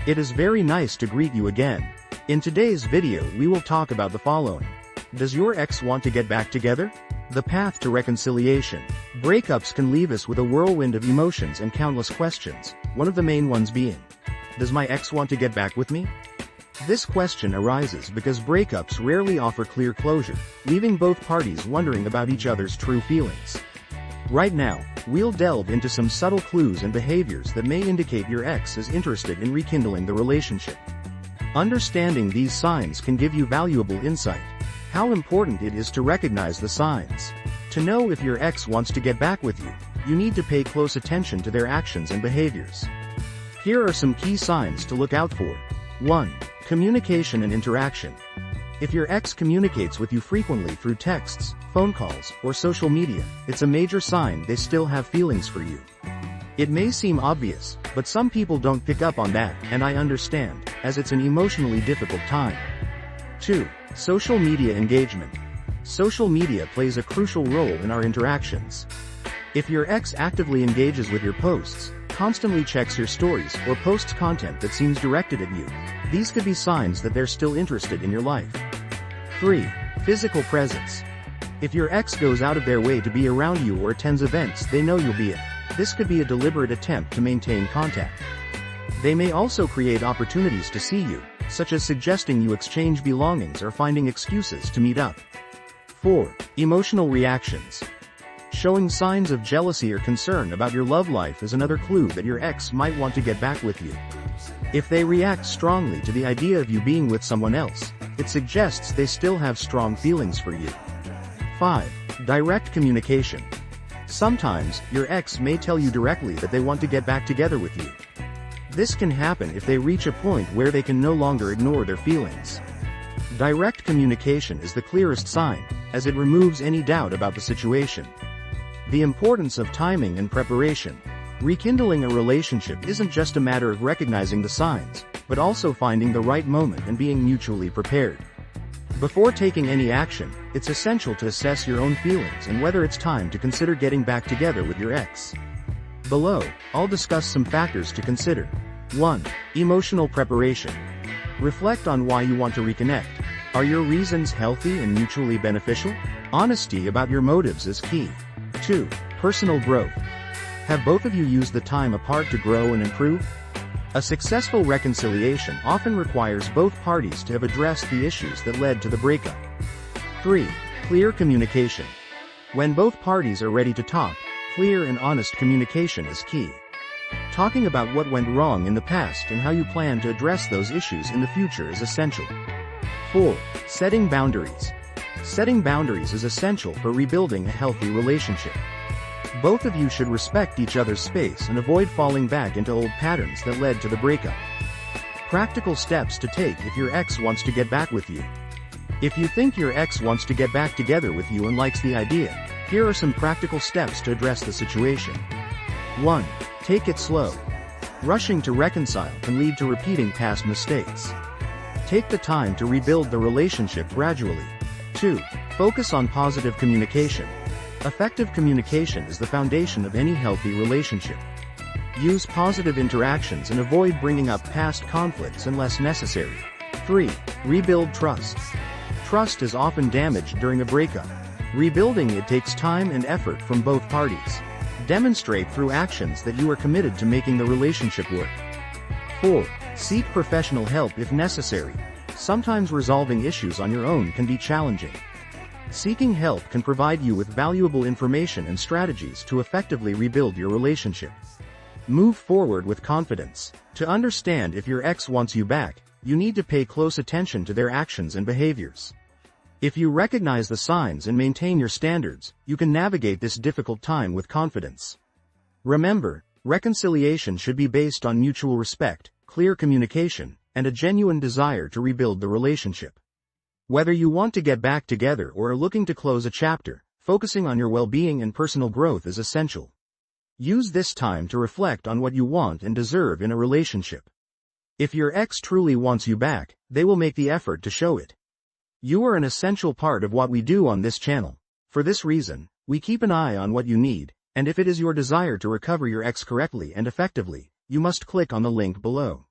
It is very nice to greet you again. In today's video we will talk about the following. Does your ex want to get back together? The path to reconciliation. Breakups can leave us with a whirlwind of emotions and countless questions, one of the main ones being, does my ex want to get back with me? This question arises because breakups rarely offer clear closure, leaving both parties wondering about each other's true feelings. Right now, we'll delve into some subtle clues and behaviors that may indicate your ex is interested in rekindling the relationship. Understanding these signs can give you valuable insight. How important it is to recognize the signs. To know if your ex wants to get back with you, you need to pay close attention to their actions and behaviors. Here are some key signs to look out for. 1. Communication and interaction. If your ex communicates with you frequently through texts, phone calls, or social media, it's a major sign they still have feelings for you. It may seem obvious, but some people don't pick up on that, and I understand, as it's an emotionally difficult time. 2. Social media engagement. Social media plays a crucial role in our interactions. If your ex actively engages with your posts, constantly checks your stories, or posts content that seems directed at you, these could be signs that they're still interested in your life. 3. Physical presence. If your ex goes out of their way to be around you or attends events they know you'll be at, this could be a deliberate attempt to maintain contact. They may also create opportunities to see you, such as suggesting you exchange belongings or finding excuses to meet up. 4. Emotional reactions. Showing signs of jealousy or concern about your love life is another clue that your ex might want to get back with you. If they react strongly to the idea of you being with someone else, it suggests they still have strong feelings for you. 5. Direct communication. Sometimes, your ex may tell you directly that they want to get back together with you. This can happen if they reach a point where they can no longer ignore their feelings. Direct communication is the clearest sign, as it removes any doubt about the situation. The importance of timing and preparation. Rekindling a relationship isn't just a matter of recognizing the signs, but also finding the right moment and being mutually prepared. Before taking any action, it's essential to assess your own feelings and whether it's time to consider getting back together with your ex. Below, I'll discuss some factors to consider. 1. Emotional preparation. Reflect on why you want to reconnect. Are your reasons healthy and mutually beneficial? Honesty about your motives is key. 2. Personal growth. Have both of you used the time apart to grow and improve? A successful reconciliation often requires both parties to have addressed the issues that led to the breakup. 3. Clear communication. When both parties are ready to talk, clear and honest communication is key. Talking about what went wrong in the past and how you plan to address those issues in the future is essential. 4. Setting boundaries. Setting boundaries is essential for rebuilding a healthy relationship. Both of you should respect each other's space and avoid falling back into old patterns that led to the breakup. Practical steps to take if your ex wants to get back with you. If you think your ex wants to get back together with you and likes the idea, here are some practical steps to address the situation. 1. Take it slow. Rushing to reconcile can lead to repeating past mistakes. Take the time to rebuild the relationship gradually. 2. Focus on positive communication. Effective communication is the foundation of any healthy relationship. Use positive interactions and avoid bringing up past conflicts unless necessary. 3. Rebuild trust. Trust is often damaged during a breakup. Rebuilding it takes time and effort from both parties. Demonstrate through actions that you are committed to making the relationship work. 4. Seek professional help if necessary. Sometimes resolving issues on your own can be challenging. Seeking help can provide you with valuable information and strategies to effectively rebuild your relationship. Move forward with confidence. To understand if your ex wants you back, you need to pay close attention to their actions and behaviors. If you recognize the signs and maintain your standards, you can navigate this difficult time with confidence. Remember, reconciliation should be based on mutual respect, clear communication, and a genuine desire to rebuild the relationship. Whether you want to get back together or are looking to close a chapter, focusing on your well-being and personal growth is essential. Use this time to reflect on what you want and deserve in a relationship. If your ex truly wants you back, they will make the effort to show it. You are an essential part of what we do on this channel. For this reason, we keep an eye on what you need, and if it is your desire to recover your ex correctly and effectively, you must click on the link below.